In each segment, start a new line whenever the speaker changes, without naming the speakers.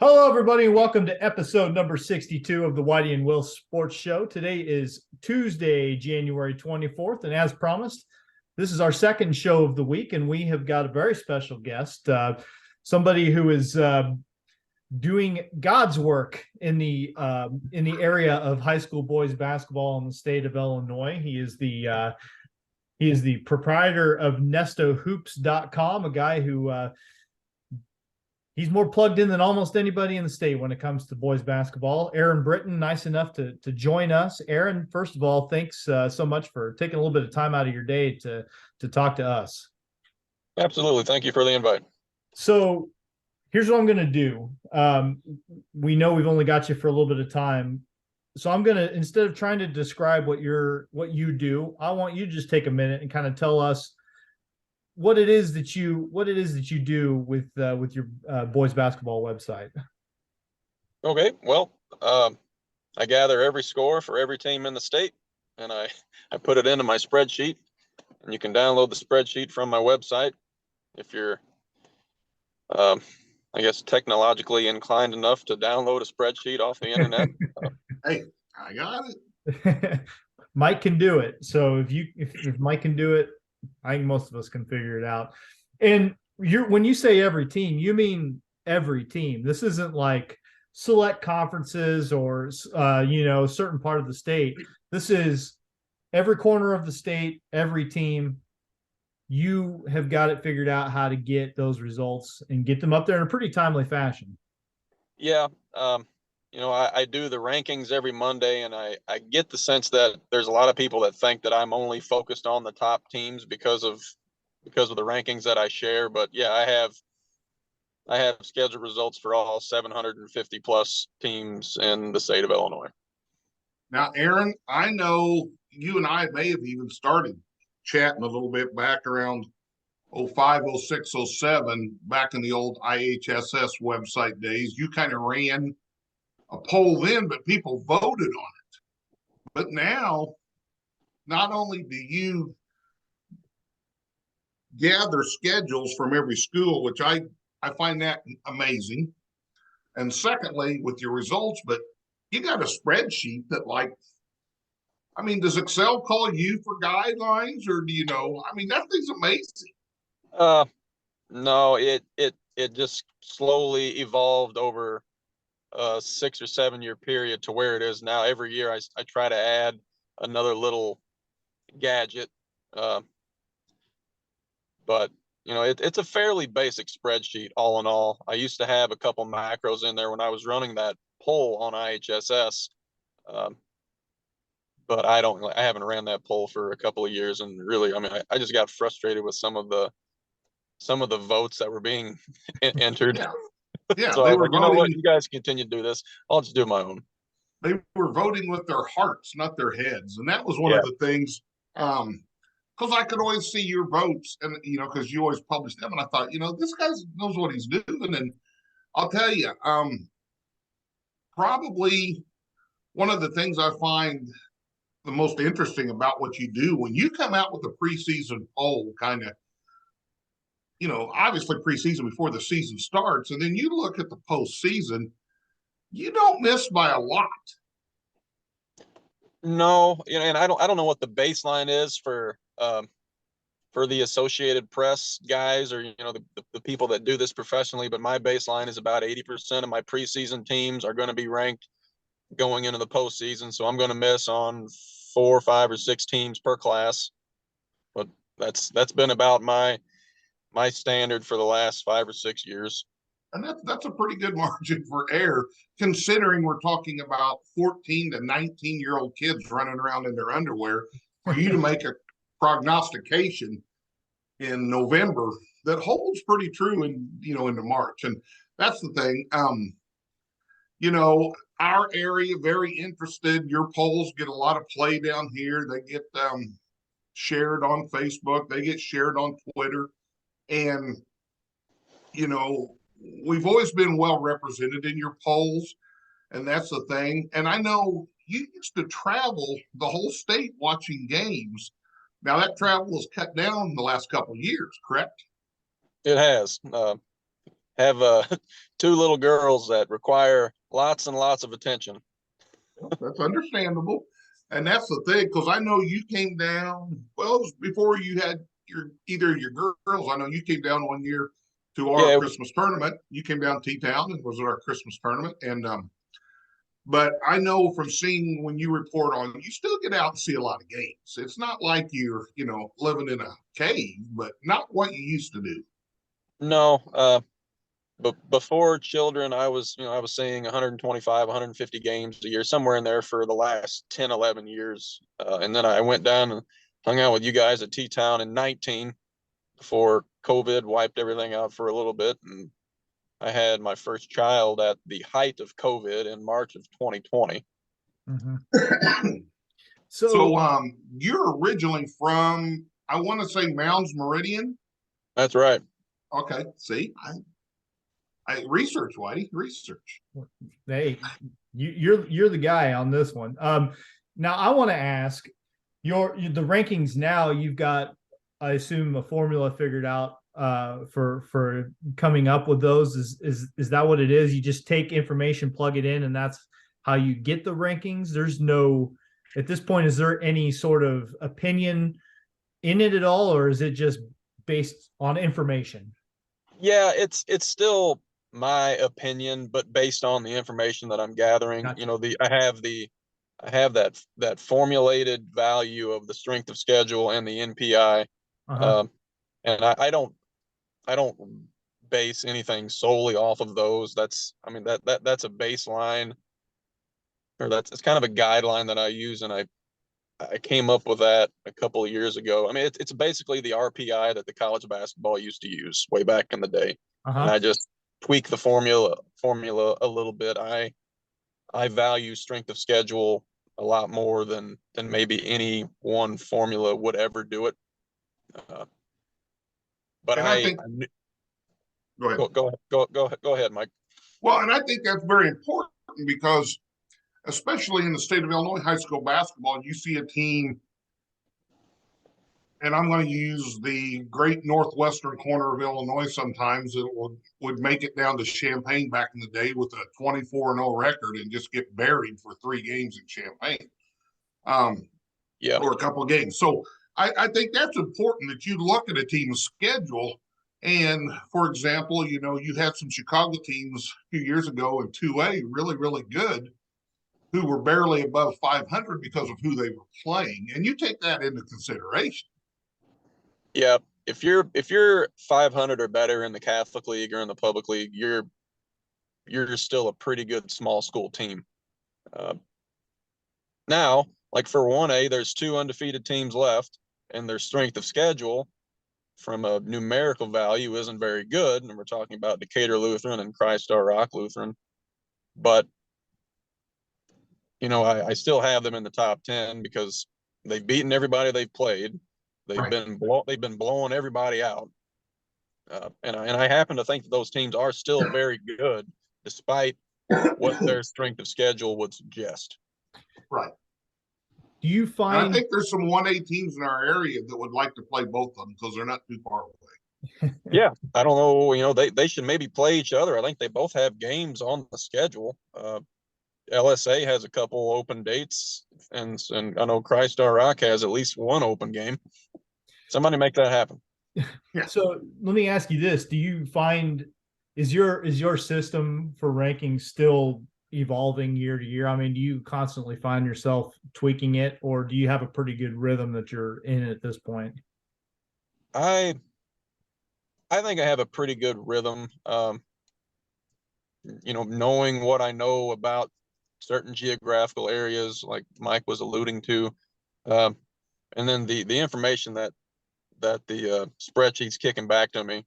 Hello, everybody, and welcome to episode number 62 of the Whitey and Will Sports Show. Today is Tuesday, January 24th, and as promised, this is our second show of the week, and we have got a very special guest, somebody who is doing God's work in the area of high school boys basketball in the state of Illinois. He is the proprietor of nestohoops.com, a guy who he's more plugged in than almost anybody in the state when it comes to boys basketball. Aaron Britton, nice enough to join us. Aaron, first of all, thanks so much for taking a little bit of time out of your day to talk to us.
Absolutely. Thank you for the invite.
So here's what I'm going to do. We know we've only got you for a little bit of time. So I'm going to, instead of trying to describe what you do, I want you to just take a minute and kind of tell us what it is that you do with your boys basketball website.
Okay. Well, I gather every score for every team in the state, and I put it into my spreadsheet, and you can download the spreadsheet from my website if you're, I guess, technologically inclined enough to download a spreadsheet off the internet.
Hey, I got it.
Mike can do it. So if Mike can do it, I think most of us can figure it out. And when you say every team, you mean every team. This isn't like select conferences or certain part of the state. This is every corner of the state, every team. You have got it figured out how to get those results and get them up there in a pretty timely fashion.
Yeah. I do the rankings every Monday, and I get the sense that there's a lot of people that think that I'm only focused on the top teams because of the rankings that I share. But yeah, I have scheduled results for all 750 plus teams in the state of Illinois.
Now, Aaron, I know you and I may have even started chatting a little bit back around 05, 06, 07, back in the old IHSS website days. You kind of ran a poll then, but people voted on it. But now, not only do you gather schedules from every school, which I find that amazing, and secondly, with your results, but you got a spreadsheet that, does Excel call you for guidelines, or do you know? That thing's amazing.
No, it just slowly evolved over a 6 or 7 year period to where it is now. Every year I try to add another little gadget, but it's a fairly basic spreadsheet all in all. I used to have a couple macros in there when I was running that poll on IHSS, but I haven't ran that poll for a couple of years, and really I just got frustrated with some of the votes that were being entered.
Yeah,
so
they
I was
were
like, you know what,
voting.
you guys continue to do this. I'll just do my own.
They were voting with their hearts, not their heads, and that was one of the things. Because I could always see your votes, and because you always publish them, and I thought, this guy knows what he's doing. And I'll tell you, probably one of the things I find the most interesting about what you do when you come out with a preseason poll, kind of, obviously preseason before the season starts, and then you look at the postseason, you don't miss by a lot.
No, and I don't know what the baseline is for the Associated Press guys, or the people that do this professionally, but my baseline is about 80% of my preseason teams are going to be ranked going into the postseason. So I'm going to miss on 4, 5, or 6 teams per class, but that's been about my standard for the last 5 or 6 years.
And that's a pretty good margin for error, considering we're talking about 14 to 19-year-old kids running around in their underwear. For you to make a prognostication in November that holds pretty true into March. And that's the thing. Our area, very interested. Your polls get a lot of play down here. They get shared on Facebook. They get shared on Twitter. And, we've always been well represented in your polls, and that's the thing. And I know you used to travel the whole state watching games. Now that travel has cut down in the last couple of years, correct?
It has. have two little girls that require lots and lots of attention.
That's understandable. And that's the thing, because I know you came down, well, it was before you had either your girls. I know you came down one year to our
Yeah,
Christmas tournament. You came down to T-Town and was at our Christmas tournament. And but I know from seeing when you report on, you still get out and see a lot of games. It's not like you're, living in a cave, but not what you used to do.
no, but before children, I was seeing 125, 150 games a year, somewhere in there for the last 10, 11 years. And then I went down and hung out with you guys at T-Town in 19 before COVID wiped everything out for a little bit. And I had my first child at the height of COVID in March of 2020.
Mm-hmm.
So you're originally from, I want to say Mounds Meridian.
That's right.
Okay. See, I research, Whitey, research.
Hey, you're the guy on this one. Now I want to ask the rankings. Now you've got, I assume, a formula figured out for coming up with those. Is that what it is? You just take information, plug it in, and that's how you get the rankings. There's no, at this point, is there any sort of opinion in it at all, or is it just based on information?
Yeah, it's still my opinion, but based on the information that I'm gathering.
Gotcha.
I have that formulated value of the strength of schedule and the NPI.
Uh-huh.
And I don't base anything solely off of those. That's a baseline, or it's kind of a guideline that I use, and I came up with that a couple of years ago. I mean, it's basically the RPI that the college basketball used to use way back in the day, and
Uh-huh.
I just tweak the formula a little bit. I value strength of schedule a lot more than maybe any one formula would ever do it. But
And I think, go ahead.
Go ahead, Mike.
Well, and I think that's very important because, especially in the state of Illinois high school basketball, you see a team, and I'm going to use the great northwestern corner of Illinois sometimes, that would make it down to Champaign back in the day with a 24-0 record and just get buried for 3 games in Champaign.
Yeah.
Or a couple of games. So I think that's important, that you look at a team's schedule. And for example, you had some Chicago teams a few years ago in 2A, really, really good, who were barely above 500 because of who they were playing. And you take that into consideration.
Yeah. If you're 500 or better in the Catholic League or in the public league, you're still a pretty good small school team. Now, like for 1A, there's 2 undefeated teams left, and their strength of schedule from a numerical value isn't very good. And we're talking about Decatur Lutheran and Christ Our Rock Lutheran. But, I still have them in the top 10 because they've beaten everybody they've played. They've been blowing everybody out. And I happen to think that those teams are still very good, despite what their strength of schedule would suggest.
Right.
Do you
And
find?
I think there's some 1A teams in our area that would like to play both of them because they're not too far away.
Yeah, I don't know. They should maybe play each other. I think they both have games on the schedule. LSA has a couple open dates, and I know Christ Our Rock has at least one open game. Somebody make that happen.
Yeah.
So let me ask you this: do you find, is your system for ranking still evolving year to year? I mean, do you constantly find yourself tweaking it, or do you have a pretty good rhythm that you're in at this point?
I think I have a pretty good rhythm. Knowing what I know about certain geographical areas, like Mike was alluding to, and then the information that the spreadsheet's kicking back to me.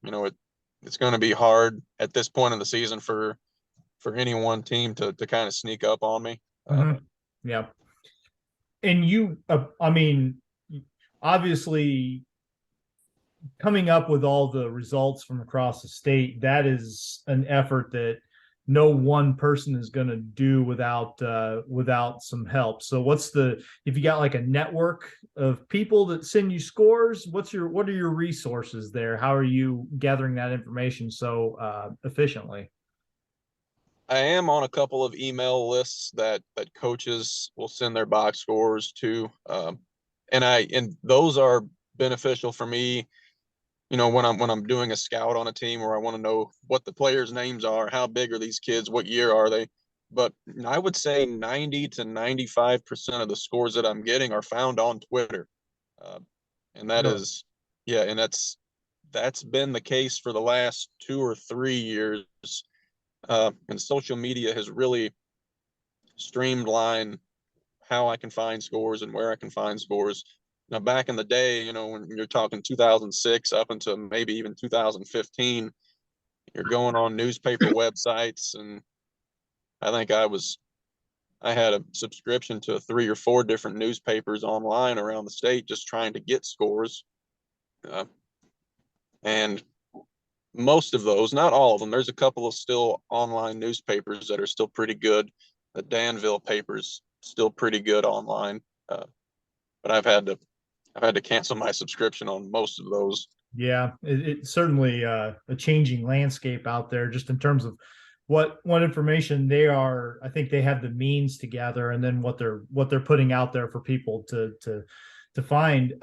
It's going to be hard at this point in the season for any one team to kind of sneak up on me.
Yeah. And you, I mean, obviously, coming up with all the results from across the state, that is an effort that no one person is going to do without some help. So if you got like a network of people that send you scores, what are your resources there? How are you gathering that information so efficiently?
I am on a couple of email lists that coaches will send their box scores to, and those are beneficial for me. You know, when I'm doing a scout on a team, where I want to know what the players' names are, how big are these kids, what year are they. But I would say 90 to 95% of the scores that I'm getting are found on Twitter, uh, and that
Really?
is, yeah, and that's been the case for the last 2 or 3 years. And social media has really streamlined how I can find scores and where I can find scores. Now, back in the day, you know, when you're talking 2006 up into maybe even 2015, you're going on newspaper websites, and I think I had a subscription to 3 or 4 different newspapers online around the state just trying to get scores. And most of those, not all of them, there's a couple of still online newspapers that are still pretty good. The Danville paper's still pretty good online, but I've had to cancel my subscription on most of those.
Yeah, it's certainly a changing landscape out there, just in terms of what information they are. I think they have the means to gather, and then what they're putting out there for people to find.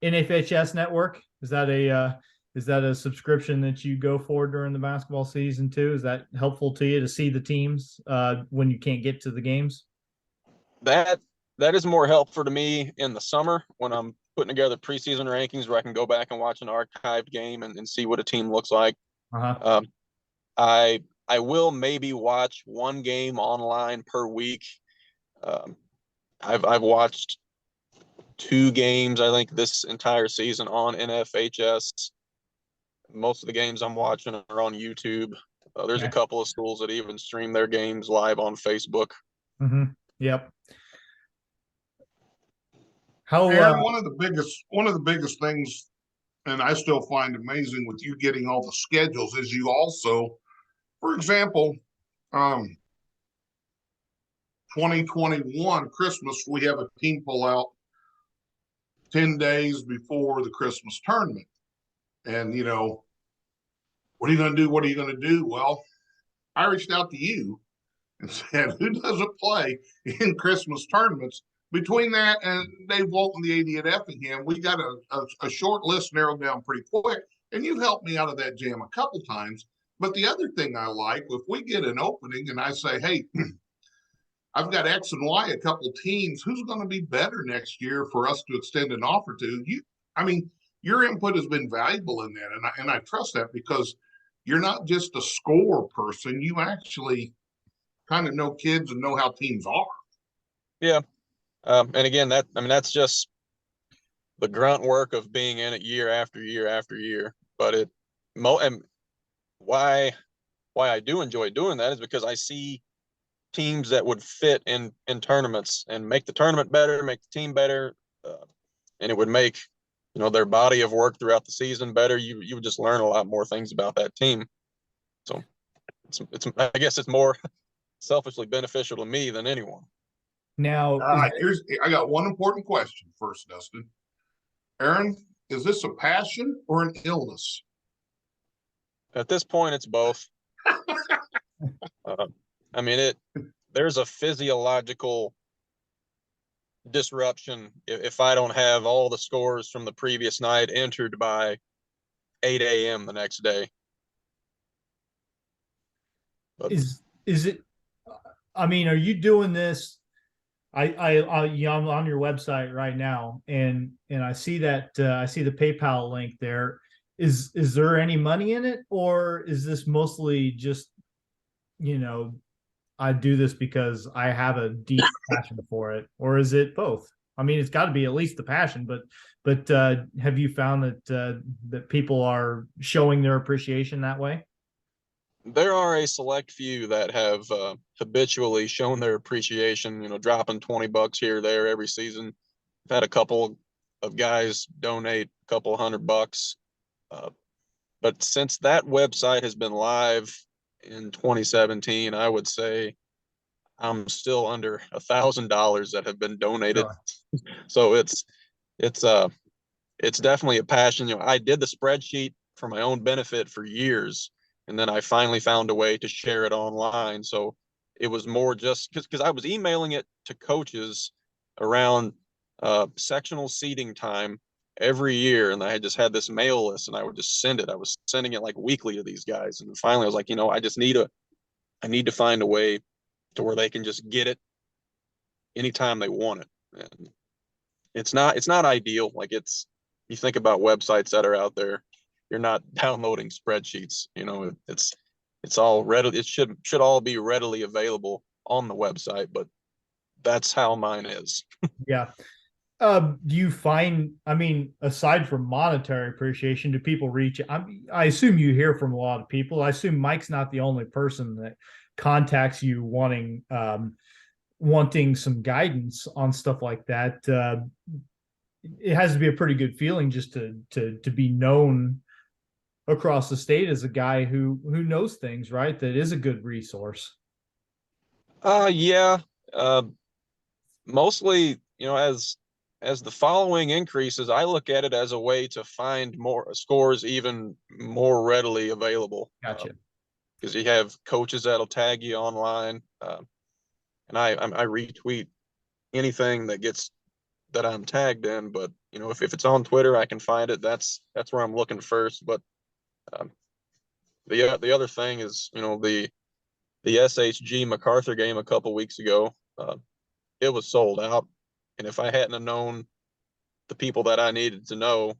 NFHS Network, is that a subscription that you go for during the basketball season too? Is that helpful to you to see the teams when you can't get to the games?
That that is more helpful to me in the summer when I'm putting together preseason rankings, where I can go back and watch an archived game and see what a team looks like.
Uh-huh.
Um, I will maybe watch one game online per week. Um, I've watched 2 games, I think, this entire season on NFHS. Most of the games I'm watching are on YouTube. There's a
Okay.
couple of schools that even stream their games live on Facebook.
Mm-hmm. Yep. How
Aaron, one of the biggest things, and I still find amazing with you getting all the schedules, is you also, for example, um, 2021 Christmas, we have a team pull out 10 days before the Christmas tournament. And, you know, what are you going to do? What are you going to do? Well, I reached out to you and said, who doesn't play in Christmas tournaments? Between that and Dave Walton, the AD at Effingham, we got a short list narrowed down pretty quick. And you've helped me out of that jam a couple times. But the other thing I like, if we get an opening and I say, hey, I've got X and Y, a couple teams, who's going to be better next year for us to extend an offer to? I mean, your input has been valuable in that. And I trust that, because you're not just a score person. You actually kind of know kids and know how teams are.
Yeah. And again, that's just the grunt work of being in it year after year after year. But and why I do enjoy doing that is because I see teams that would fit in tournaments and make the tournament better, make the team better, and it would make, you know, their body of work throughout the season better. You would just learn a lot more things about that team. So it's I guess it's more selfishly beneficial to me than anyone.
Now,
All right, I got one important question first, Dustin. Aaron, is this a passion or an illness?
At this point, it's both. I mean, there's a physiological disruption if I don't have all the scores from the previous night entered by 8 a.m. the next day. But
is it? I mean, are you doing this? I'm on your website right now, and I see that I see the PayPal link there. Is there any money in it, or is this mostly just, you know, I do this because I have a deep passion for it, or is it both? I mean, it's got to be at least the passion, but have you found that people are showing their appreciation that way?
there are a select few that have habitually shown their appreciation, you know, dropping $20 here or there every season. I've had a couple of guys donate a couple $100. But since that website has been live in 2017, I would say I'm still under $1,000 that have been donated.
Sure.
So it's definitely a passion. I did the spreadsheet for my own benefit for years, and then I finally found a way to share it online. So it was more just because I was emailing it to coaches around sectional seating time every year, and I had just had this mail list, and I would just send it. I was sending it like weekly to these guys, and finally I was like, I need to find a way to where they can just get it anytime they want it. And it's not ideal. Like you think about websites that are out there, you're not downloading spreadsheets. It's all readily, it should all be readily available on the website, but that's how mine is.
Yeah. Do you find, I mean, aside from monetary appreciation, do people reach? I assume you hear from a lot of people. I assume Mike's not the only person that contacts you wanting some guidance on stuff like that. It has to be a pretty good feeling just to be known across the state as a guy who knows things, right? That is a good resource.
Yeah. Mostly, as the following increases, I look at it as a way to find more scores even more readily available.
Gotcha.
Because you have coaches that'll tag you online, and I retweet anything that I'm tagged in. But if it's on Twitter, I can find it. That's where I'm looking first. But the other thing is, the SHG MacArthur game a couple weeks ago, it was sold out, and if I hadn't have known the people that I needed to know,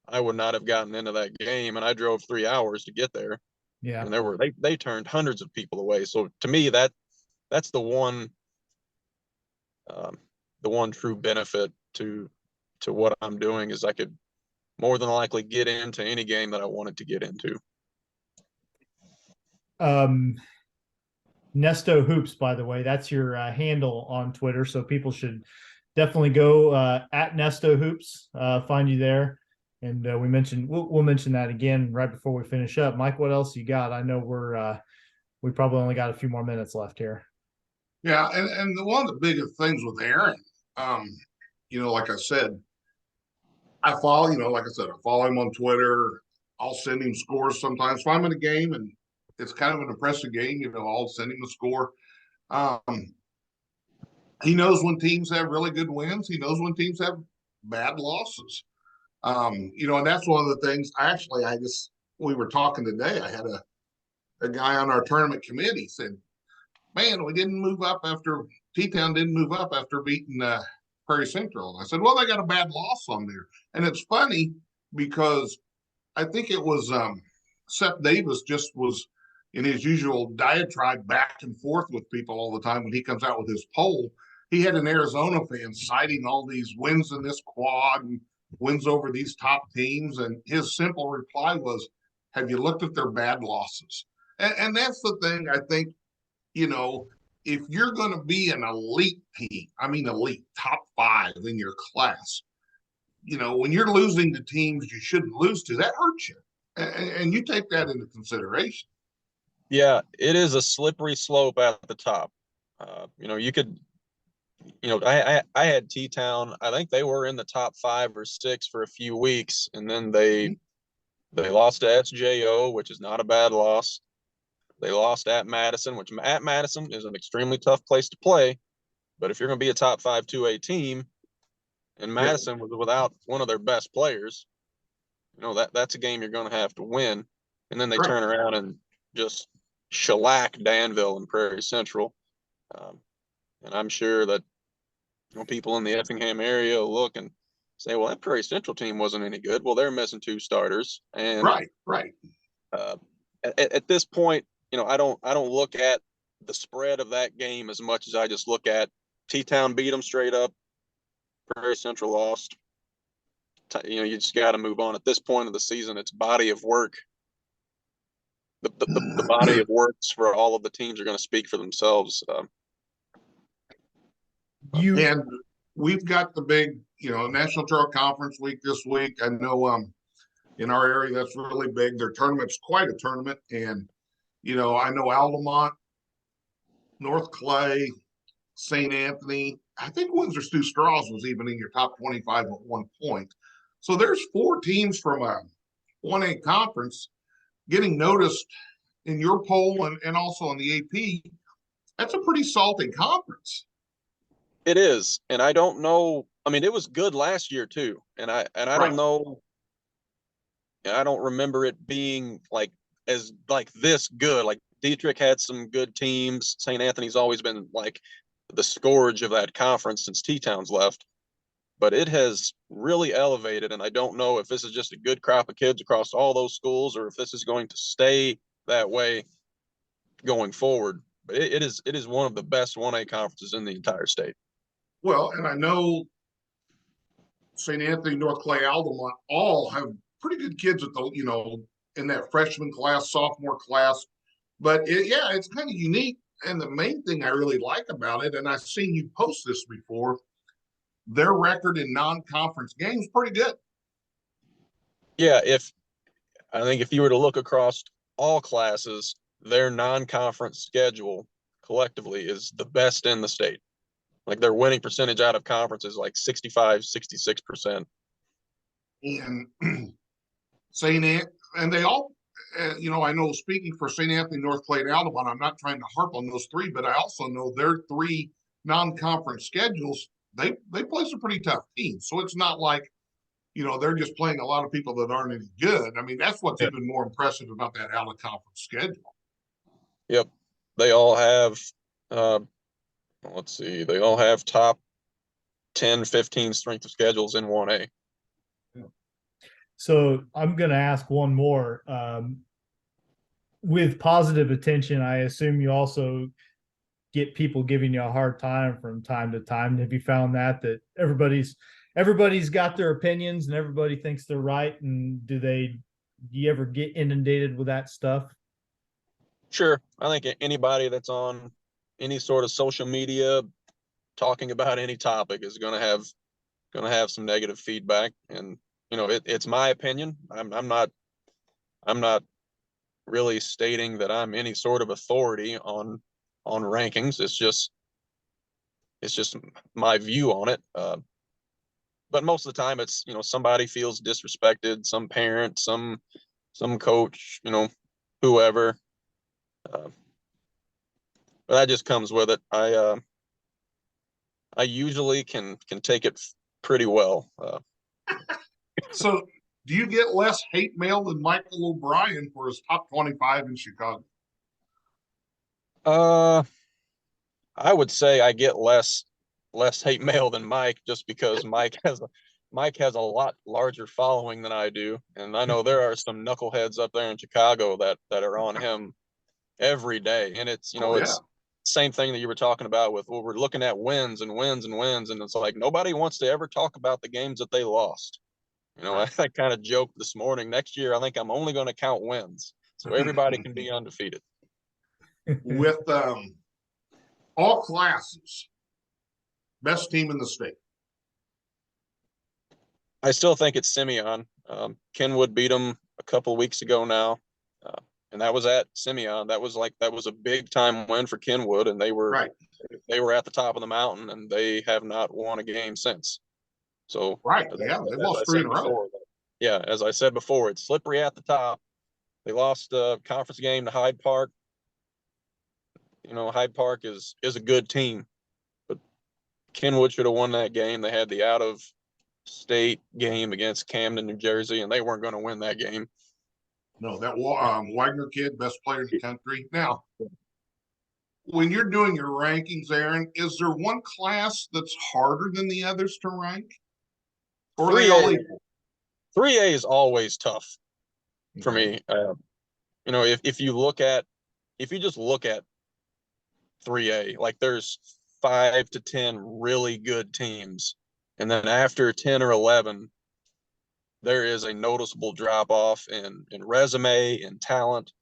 I would not have gotten into that game. And I drove 3 hours to get there.
Yeah.
And they turned hundreds of people away. So to me, that's the one true benefit to what I'm doing is I could more than likely get into any game that I wanted to get into.
Nesto Hoops, by the way, that's your handle on Twitter, so people should definitely go at Nesto Hoops, find you there. And we'll mention that again right before we finish up. Mike, what else you got? I know we probably only got a few more minutes left here.
Yeah, and one of the biggest things with Aaron, like I said, I follow, like I said, I follow him on Twitter. I'll send him scores sometimes. If I'm in a game and it's kind of an impressive game, I'll send him a score. He knows when teams have really good wins. He knows when teams have bad losses. And that's one of the things. We were talking today. I had a guy on our tournament committee said, "Man, we didn't move up after T-Town didn't move up after beating Prairie Central." And I said, "Well, they got a bad loss on there." And it's funny because I think it was Seth Davis just was in his usual diatribe back and forth with people all the time when he comes out with his poll. He had an Arizona fan citing all these wins in this quad and wins over these top teams. And his simple reply was, "Have you looked at their bad losses?" And that's the thing, I think, if you're going to be an elite team, I mean, elite, top 5 in your class, when you're losing to teams you shouldn't lose to, that hurts you. And you take that into consideration.
Yeah, it is a slippery slope at the top. You could, I had T-Town. I think they were in the top 5 or 6 for a few weeks, and then they lost to SJO, which is not a bad loss. They lost at Madison, which at Madison is an extremely tough place to play. But if you're going to be a top 5 2A team, and Madison was without one of their best players, that's a game you're going to have to win. And then they turn around and just shellac Danville and Prairie Central. And I'm sure that people in the Effingham area will look and say, "Well, that Prairie Central team wasn't any good." Well, they're missing 2 starters. And
right.
At this point, I don't look at the spread of that game as much as I just look at T-Town beat them straight up, Prairie Central lost. You just got to move on. At this point of the season, it's body of work. The body of works for all of the teams are going to speak for themselves.
And we've got the big, National Trail Conference week this week. I know in our area that's really big. Their tournament's quite a tournament, and I know Altamont, North Clay, St. Anthony. I think Windsor Stew Straws was even in your top 25 at one point. So there's 4 teams from a 1A conference getting noticed in your poll and also in the AP. That's a pretty salty conference.
It is, and I don't know. I mean, it was good last year too, and I
Right.
don't know. I don't remember it being like this good. Like Dietrich had some good teams. St. Anthony's always been like the scourge of that conference since T-Town's left. But it has really elevated, and I don't know if this is just a good crop of kids across all those schools or if this is going to stay that way going forward. But it is one of the best 1A conferences in the entire state.
Well, and I know St. Anthony, North Clay, Altamont all have pretty good kids at in that freshman class, sophomore class. But it's kind of unique. And the main thing I really like about it, and I've seen you post this before, their record in non-conference games pretty good.
Yeah, I think if you were to look across all classes, their non-conference schedule collectively is the best in the state. Like their winning percentage out of conference is like 65, 66%.
And St. Anthony, and they all, I know speaking for St. Anthony, North Clay, and Altamont, I'm not trying to harp on those 3, but I also know their 3 non-conference schedules, they play some pretty tough teams. So it's not like, they're just playing a lot of people that aren't any good. I mean, that's what's even more impressive about that out-of-conference schedule.
Yep. They all have, let's see, they all have top 10, 15 strength of schedules in 1A.
So I'm going to ask one more. With positive attention, I assume you also get people giving you a hard time from time to time. Have you found that everybody's got their opinions and everybody thinks they're right? And do you ever get inundated with that stuff?
Sure. I think anybody that's on any sort of social media talking about any topic is going to have some negative feedback. And, it's my opinion. I'm not really stating that I'm any sort of authority on rankings. It's just my view on it. But most of the time it's, somebody feels disrespected, some parent, some coach, whoever. But that just comes with it. I usually can take it pretty well.
So do you get less hate mail than Michael O'Brien for his top 25 in Chicago?
I would say I get less hate mail than Mike, just because Mike has a lot larger following than I do, and I know there are some knuckleheads up there in Chicago that are on him every day, and it's it's same thing that you were talking about with, well, we're looking at wins and wins and wins, and it's like nobody wants to ever talk about the games that they lost. I kind of joked this morning, next year I think I'm only going to count wins so everybody can be undefeated.
With all classes, best team in the state.
I still think it's Simeon. Kenwood beat them a couple of weeks ago now, and that was at Simeon. That was a big time win for Kenwood, and they were at the top of the mountain, and they have not won a game since. So
they lost 3 in a row.
Yeah, as I said before, it's slippery at the top. They lost a conference game to Hyde Park. Hyde Park is a good team, but Kenwood should have won that game. They had the out of state game against Camden, New Jersey, and they weren't going to win that game.
No, that Wagner kid, best player in the country. Now, when you're doing your rankings, Aaron, is there one class that's harder than the others to rank? Or
3A, 3A is always tough for me. If you just look at 3A, like there's 5 to 10 really good teams, and then after 10 or 11, there is a noticeable drop off in resume and talent.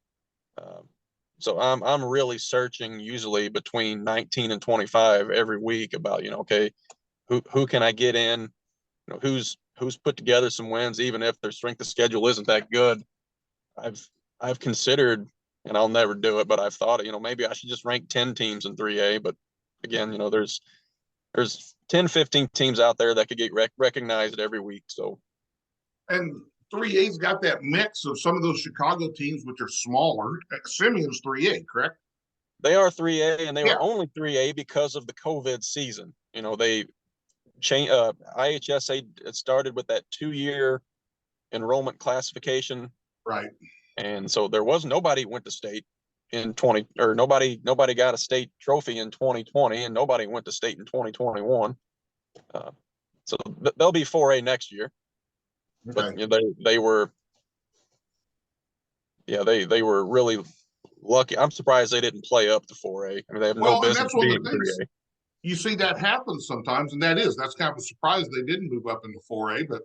So I'm really searching usually between 19 and 25 every week about, okay, who can I get in? Who's put together some wins, even if their strength of schedule isn't that good. I've considered and I'll never do it, but I've thought, maybe I should just rank 10 teams in 3A. But again, there's 10, 15 teams out there that could get recognized every week. So,
And 3A's got that mix of some of those Chicago teams, which are smaller. Simeon's 3A, correct?
they are 3A, and they
Yeah.
were only 3A because of the COVID season. They changed, IHSA started with that 2-year enrollment classification.
Right.
And so there was nobody went to state in 20, or nobody got a state trophy in 2020, and nobody went to state in 2021. So they'll be 4A next year.
Okay.
But they were really lucky. I'm surprised they didn't play up to 4A. I mean, they have no
Well, and
business
that's one of
being
the things
3A.
you see that happen sometimes, and that's kind of a surprise they didn't move up into 4A. But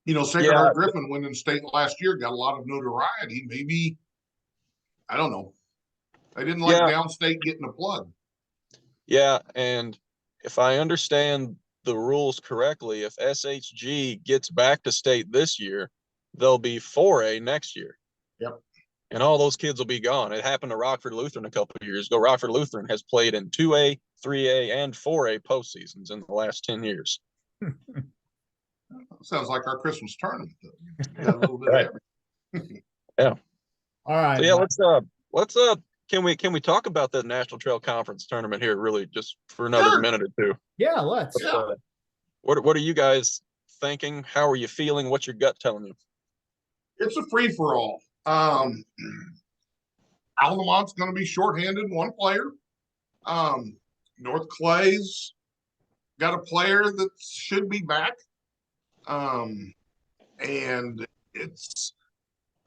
Sacred
Yeah.
Heart Griffin winning state last year got a lot of notoriety. Maybe, I don't know. They didn't like
Yeah.
downstate getting a plug.
Yeah, and if I understand the rules correctly, if SHG gets back to state this year, they'll be 4A next year.
Yep.
And all those kids will be gone. It happened to Rockford Lutheran a couple of years ago. Rockford Lutheran has played in 2A, 3A, and 4A postseasons in the last 10 years.
Sounds like our Christmas tournament, though. We got a little bit
Right.
of everything.
Yeah.
All right.
So yeah, let's can we talk about the National Trail Conference tournament here really just for another
Sure.
minute or two?
Yeah, let's.
Yeah.
What are you guys thinking? How are you feeling? What's your gut telling you?
It's a free for all. Altamont's going to be shorthanded one player. North Clay's got a player that should be back. And it's,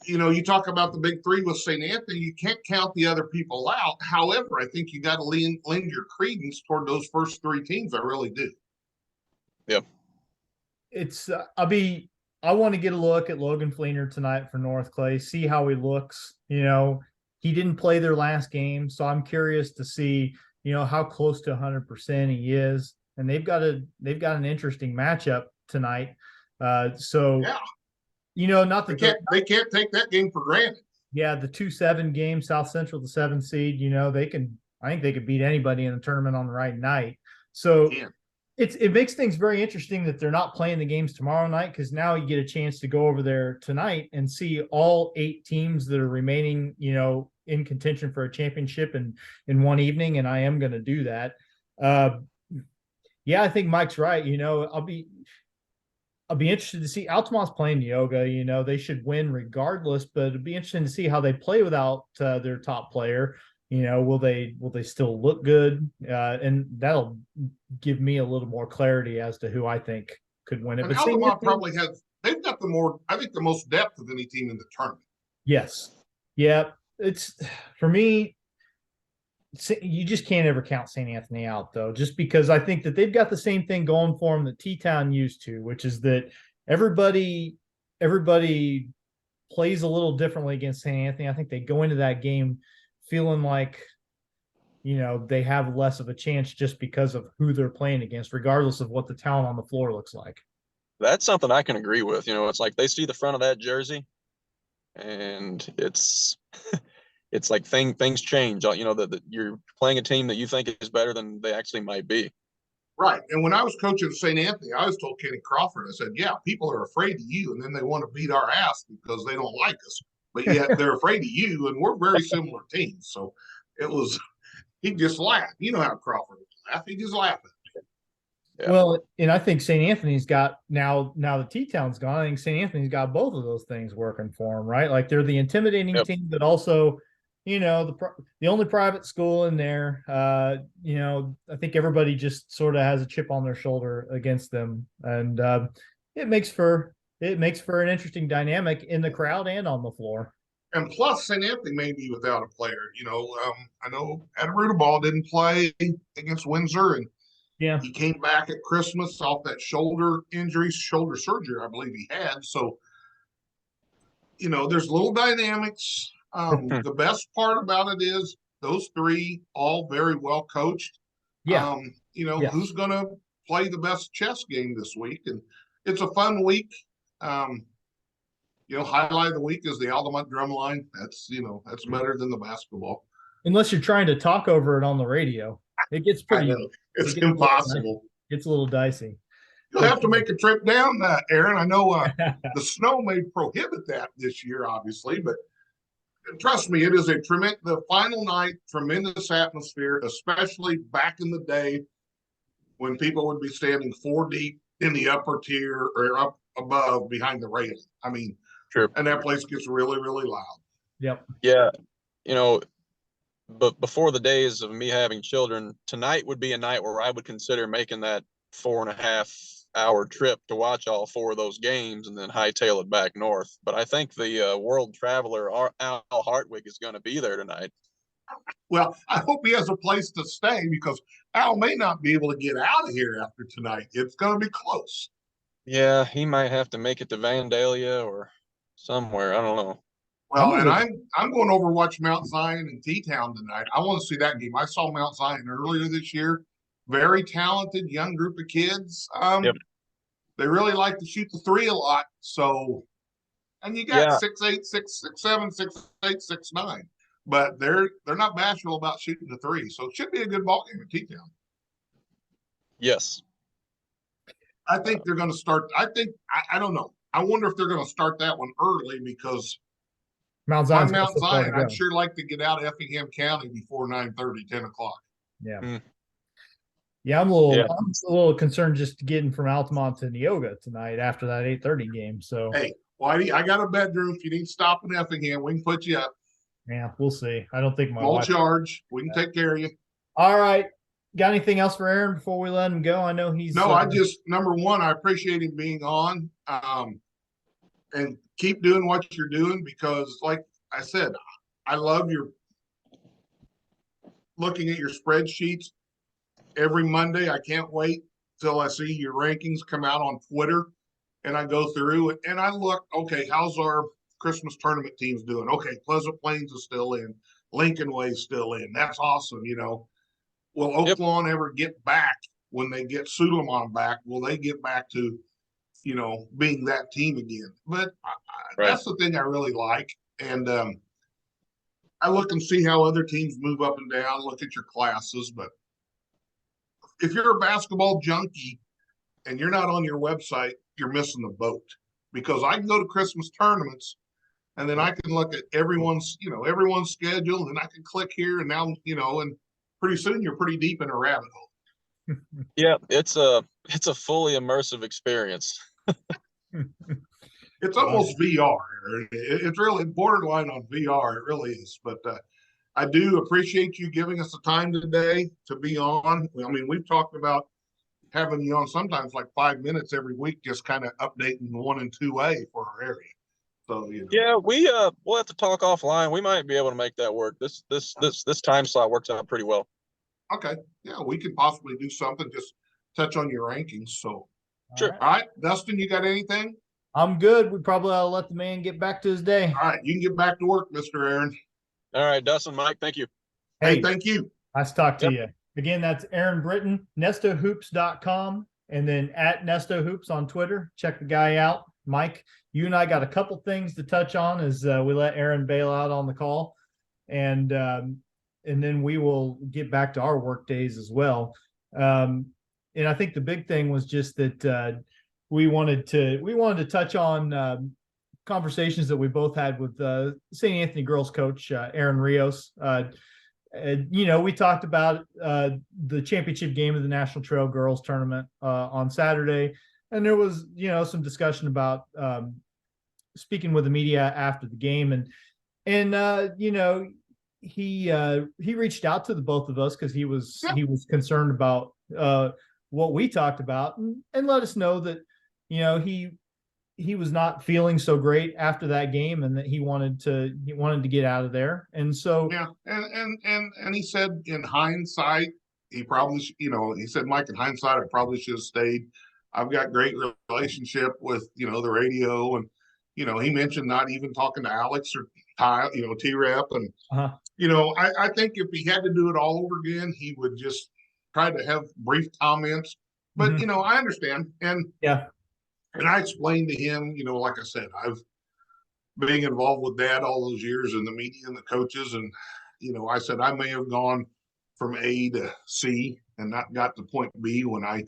you talk about the big three with St. Anthony, you can't count the other people out. However, I think you got to lean your credence toward those first three teams. I really do.
Yep.
It's I want to get a look at Logan Fleener tonight for North Clay, see how he looks. He didn't play their last game, so I'm curious to see, how close to 100% he is. And they've got an interesting matchup tonight. So
yeah.
not
they
that
can't take that game for granted.
Yeah, the 2-7 game, South Central, the 7 seed, I think they could beat anybody in the tournament on the right night. So it makes things very interesting that they're not playing the games tomorrow night, because now you get a chance to go over there tonight and see all 8 teams that are remaining, in contention for a championship in one evening. And I am going to do that. Yeah, I think Mike's right. I'll be interested to see. Altamont's playing Neoga. They should win regardless, but it'd be interesting to see how they play without their top player. Will they still look good? And that'll give me a little more clarity as to who I think could win it.
And
But
Altamont probably they've got the most depth of any team in the tournament.
Yes. Yeah. It's, for me, you just can't ever count St. Anthony out, though, just because I think that they've got the same thing going for them that T-Town used to, which is that everybody plays a little differently against St. Anthony. I think they go into that game feeling like, they have less of a chance just because of who they're playing against, regardless of what the talent on the floor looks like.
That's something I can agree with. It's like they see the front of that jersey, and it's like things change. That you're playing a team that you think is better than they actually might be.
Right. And when I was coaching St. Anthony, I was told Kenny Crawford, I said, yeah, people are afraid of you, and then they want to beat our ass because they don't like us. But yet they're afraid of you, and we're very similar teams. So he just laughed. You know how Crawford would laugh. He just laughed.
Yeah. Well, and I think St. Anthony's got now the T-Town's gone. I think St. Anthony's got both of those things working for them, right? Like they're the intimidating team, but also, the only private school in there. I think everybody just sort of has a chip on their shoulder against them, and it makes for an interesting dynamic in the crowd and on the floor.
And plus, St. Anthony may be without a player. I know Adderudaball didn't play against Windsor, and he came back at Christmas off that shoulder surgery, I believe he had. So, there's little dynamics. The best part about it is those three all very well coached.
Yeah.
Who's going to play the best chess game this week? And it's a fun week. highlight of the week is the Altamont drum line. That's better than the basketball.
Unless you're trying to talk over it on the radio, it gets
I
pretty.
know. It's
it gets
impossible.
It's a little dicey.
You'll have to make a trip down, Aaron. I know the snow may prohibit that this year, obviously, but trust me, it is the final night, tremendous atmosphere, especially back in the day when people would be standing 4 deep in the upper tier or up above behind the railing. I mean,
Sure.
And that place gets really, really loud.
Yep.
Yeah. But before the days of me having children, tonight would be a night where I would consider making that 4.5-hour trip to watch all 4 of those games and then hightail it back north. But I think the world traveler Al Hartwig is going to be there tonight.
Well, I hope he has a place to stay because Al may not be able to get out of here after tonight. It's going to be close.
Yeah, he might have to make it to Vandalia or somewhere. I don't know.
Well, and I'm going over to watch Mount Zion and T-Town tonight. I want to see that game. I saw Mount Zion earlier this year. Very talented young group of kids.
Yep.
They really like to shoot the three a lot. So, and you got 6'8", 6'7", 6'8", 6'9", but they're not bashful about shooting the three. So it should be a good ball game at T-Town.
Yes.
I think they're going to start. I don't know. I wonder if they're going to start that one early because
Mount Zion.
I'd sure like to get out of Effingham County before 9:30, 10 o'clock.
Yeah. Yeah, I'm a little concerned just getting from Altamont to Neoga tonight after that 8:30 game. So
hey, Whitey, I got a bedroom. If you need to stop in Effingham, we can put you up.
Yeah, we'll see. I don't think my
Full
wife.
charge. We can take care of you.
All right. Got anything else for Aaron before we let him go? I know he's.
No, I just number one, I appreciate him being on, and keep doing what you're doing because, like I said, I love your looking at your spreadsheets every Monday. I can't wait till I see your rankings come out on Twitter, and I go through it and I look. Okay, how's our Christmas tournament teams doing? Okay, Pleasant Plains is still in, Lincoln Way's still in. That's awesome, Will Oaklawn ever get back when they get Suleiman back? Will they get back to, being that team again? But that's the thing I really like. And I look and see how other teams move up and down, look at your classes. But if you're a basketball junkie and you're not on your website, you're missing the boat. Because I can go to Christmas tournaments and then I can look at everyone's schedule and I can click here and now, and pretty soon you're pretty deep in a rabbit hole.
Yeah, it's a fully immersive experience.
It's almost VR. It's really borderline on VR. It really is. But I do appreciate you giving us the time today to be on. I mean, we've talked about having you on sometimes like 5 minutes every week, just kind of updating 1 and 2A for our area. So
yeah, we'll have to talk offline. We might be able to make that work. This time slot works out pretty well.
Okay, yeah, we could possibly do something. Just touch on your rankings. So
sure.
All right, Dustin, you got anything?
I'm good. We probably ought to let the man get back to his day.
All right, you can get back to work, Mr. Aaron.
All right, Dustin, Mike, thank you.
Hey, thank you.
Nice to talk to you. Again, that's Aaron Britton, nestohoops.com, and then at Nesto Hoops on Twitter. Check the guy out. Mike, you and I got a couple things to touch on as we let Aaron bail out on the call. And then we will get back to our work days as well. And I think the big thing was just that we wanted to touch on conversations that we both had with St. Anthony girls coach Aaron Rios. We talked about the championship game of the National Trail Girls Tournament on Saturday, and there was some discussion about speaking with the media after the game, and he reached out to the both of us because he was concerned about what we talked about and let us know that he was not feeling so great after that game and that he wanted to get out of there. And so
and he said in hindsight he probably he said, Mike, in hindsight I probably should have stayed. I've got great relationship with the radio, and he mentioned not even talking to Alex or Ty, T-Rep, and I think if he had to do it all over again, he would just try to have brief comments. But I understand, and I explained to him, like I said, being involved with Dad all those years in the media and the coaches. And, I said I may have gone from A to C and not got to point B when I,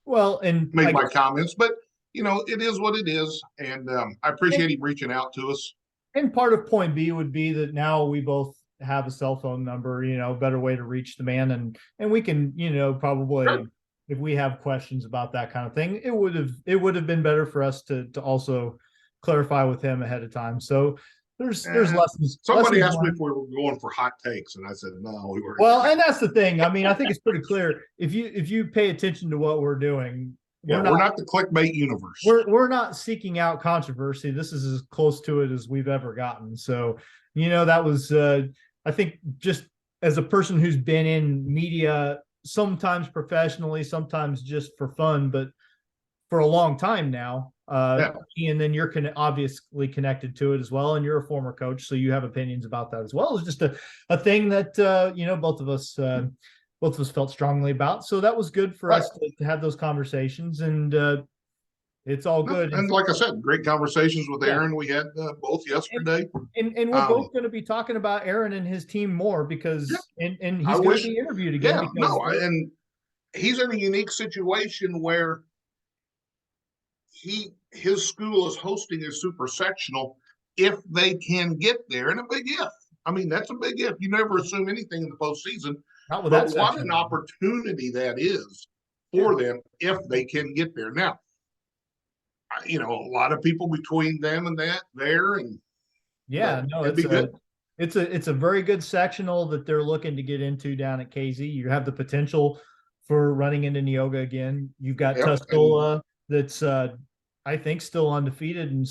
Well, and
made my comments, but it is what it is. And I appreciate him reaching out to us.
And part of point B would be that now we both have a cell phone number, better way to reach the man. And we can, probably,
Sure.
if we have questions about that kind of thing, it would have been better for us to also clarify with him ahead of time. So there's lessons.
Somebody
lessons
asked me
learned.
if we were going for hot takes, and I said, no, we were.
Well, and that's the thing. I mean, I think it's pretty clear. If you pay attention to what we're doing,
we're not the clickbait universe.
We're not seeking out controversy. This is as close to it as we've ever gotten. So, that was I think, just as a person who's been in media, sometimes professionally, sometimes just for fun, but for a long time now. And then you're obviously connected to it as well, and you're a former coach, so you have opinions about that as well. It's just a thing that both of us felt strongly about. So that was good for us to have those conversations, and it's all good.
And like I said, great conversations with Aaron. We had both yesterday.
And we're both going to be talking about Aaron and his team more because and he's going to be interviewed again.
And he's in a unique situation where his school is hosting a super sectional if they can get there, and a big if. I mean, that's a big if. You never assume anything in the postseason.
Not with
but
that
what an opportunity that is for them if they can get there. Now, a lot of people between them and that there, and
it's a very good sectional that they're looking to get into down at KZ. You have the potential for running into Neoga again. You've got Tuscola that's I think still undefeated and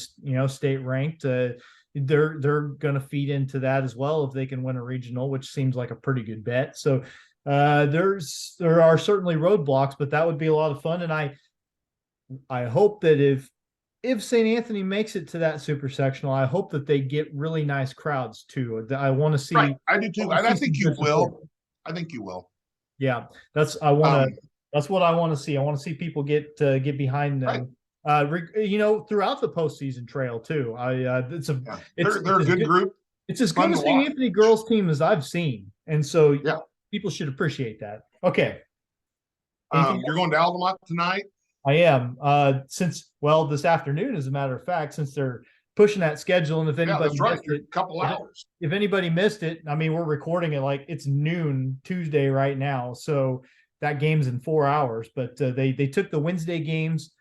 state ranked. They're going to feed into that as well if they can win a regional, which seems like a pretty good bet. So there are certainly roadblocks, but that would be a lot of fun. And I hope that if St. Anthony makes it to that super sectional, I hope that they get really nice crowds too. I want to see.
Right. I do too. And I think you will. I think you will.
Yeah, that's what I want to see. I want to see people get behind them.
Right.
Throughout the postseason trail too.
They're a good group.
It's as good a St. Anthony girls team as I've seen, and so people should appreciate that. Okay,
you're going to Altamont tonight.
I am. This afternoon, as a matter of fact, since they're pushing that schedule, and if anybody missed it,
a couple hours.
If anybody missed it, I mean, we're recording it like it's noon Tuesday right now, so that game's in 4 hours. But they took the Wednesday games.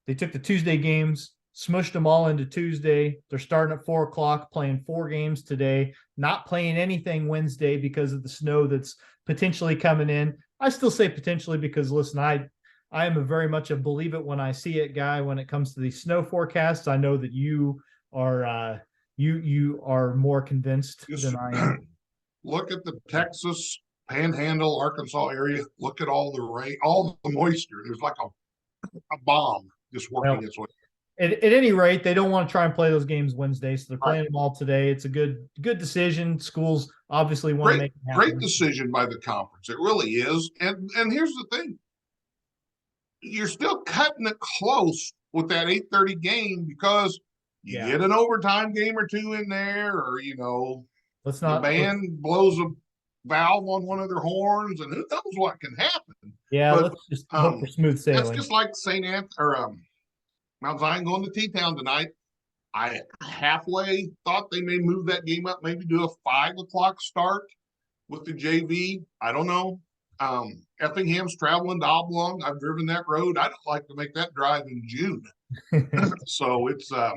They took the Tuesday games, smushed them all into Tuesday. They're starting at 4:00, playing 4 games today, not playing anything Wednesday because of the snow that's potentially coming in. I still say potentially because, listen, I am very much a believe it when I see it guy when it comes to these snow forecasts. I know that you are more convinced than I am.
Look at the Texas Panhandle, Arkansas area. Look at all the rain, all the moisture. There's like a bomb just working its way.
At any rate, they don't want to try and play those games Wednesday, so they're playing them all today. It's a good decision. Schools obviously want to make it happen.
Great decision by the conference. It really is. And here's the thing. You're still cutting it close with that 8:30 game because you get an overtime game or two in there, or the band blows a valve on one of their horns, and who knows what can happen.
Yeah, but let's just hope for smooth sailing.
That's just like St. Anthony or Mount Zion going to T-Town tonight. I halfway thought they may move that game up, maybe do a 5:00 start with the JV. I don't know. Effingham's traveling to Oblong. I've driven that road. I don't like to make that drive in June. So it's a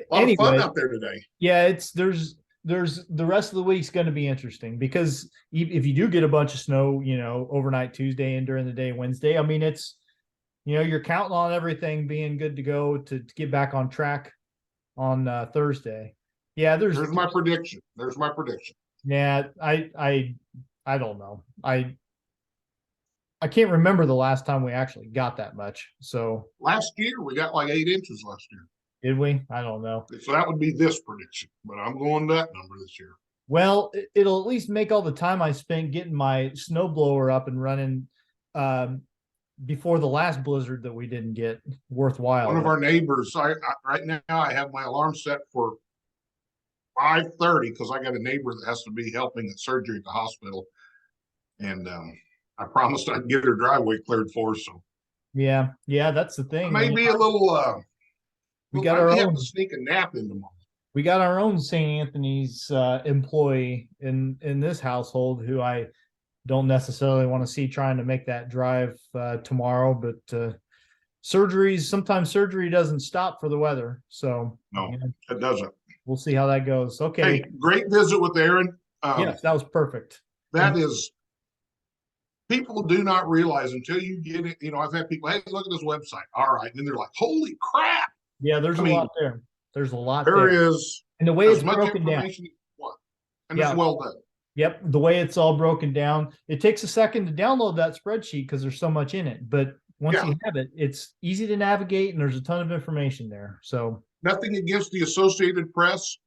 lot of fun out there today.
Yeah, there's the rest of the week's going to be interesting because if you do get a bunch of snow, overnight Tuesday and during the day Wednesday, I mean, it's, you're counting on everything being good to go to get back on track on Thursday. Yeah, there's
my prediction.
Yeah, I don't know. I can't remember the last time we actually got that much. So
last year we got like 8 inches last year.
Did we? I don't know.
So that would be this prediction, but I'm going that number this year.
Well, it'll at least make all the time I spent getting my snowblower up and running before the last blizzard that we didn't get worthwhile.
One of our neighbors, right now I have my alarm set for 5:30 because I got a neighbor that has to be helping at surgery at the hospital. And I promised I'd get her driveway cleared for her. So
yeah, that's the
I
thing.
may be a little,
we got
I
our
may have
own.
to sneak a nap in tomorrow.
We got our own St. Anthony's employee in this household who I don't necessarily want to see trying to make that drive tomorrow, but sometimes surgery doesn't stop for the weather. So
No,
yeah,
it doesn't.
we'll see how that goes. Okay.
Hey, great visit with Aaron.
Yes, that was perfect.
That is, people do not realize until you get it. I've had people, hey, look at this website. All right. And then they're like, holy crap.
Yeah, there's a lot there. There's a lot there.
There is
and the way
as
it's
much
broken down.
information as you want. And it's well done.
Yep, the way it's all broken down. It takes a second to download that spreadsheet because there's so much in it. But once you have it, it's easy to navigate and there's a ton of information there. So
nothing against the Associated Press.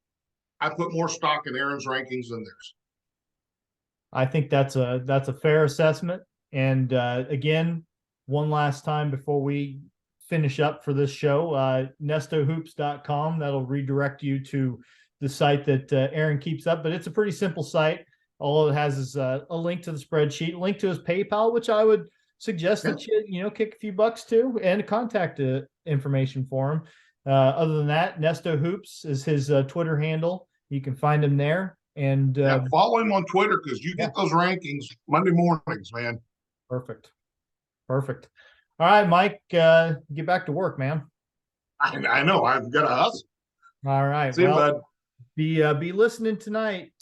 I put more stock in Aaron's rankings than theirs.
I think that's a fair assessment. And again, one last time before we finish up for this show, nestohoops.com. That'll redirect you to the site that Aaron keeps up, but it's a pretty simple site. All it has is a link to the spreadsheet, a link to his PayPal, which I would suggest that you kick a few bucks to, and contact information for him. Other than that, Nesto Hoops is his Twitter handle. You can find him there. And
follow him on Twitter because you get those rankings Monday mornings, man.
Perfect. All right, Mike, get back to work, man.
I know. I've got to hustle.
All right.
See you, bud.
Be listening tonight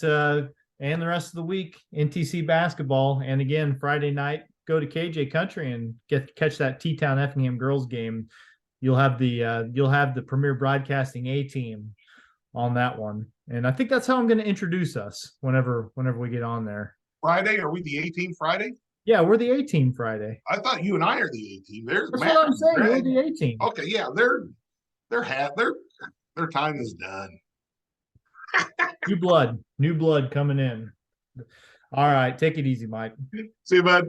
and the rest of the week, NTC basketball. And again, Friday night, go to KJ Country and catch that T-Town Effingham girls game. You'll have the Premier Broadcasting A team on that one. And I think that's how I'm going to introduce us whenever we get on there.
Friday? Are we the A-team Friday?
Yeah, we're the A-team Friday.
I thought you and I are the A-team. That's
what I'm saying. We're the A-team.
Okay, yeah, their time is done.
New blood coming in. All right, take it easy, Mike.
See you, bud.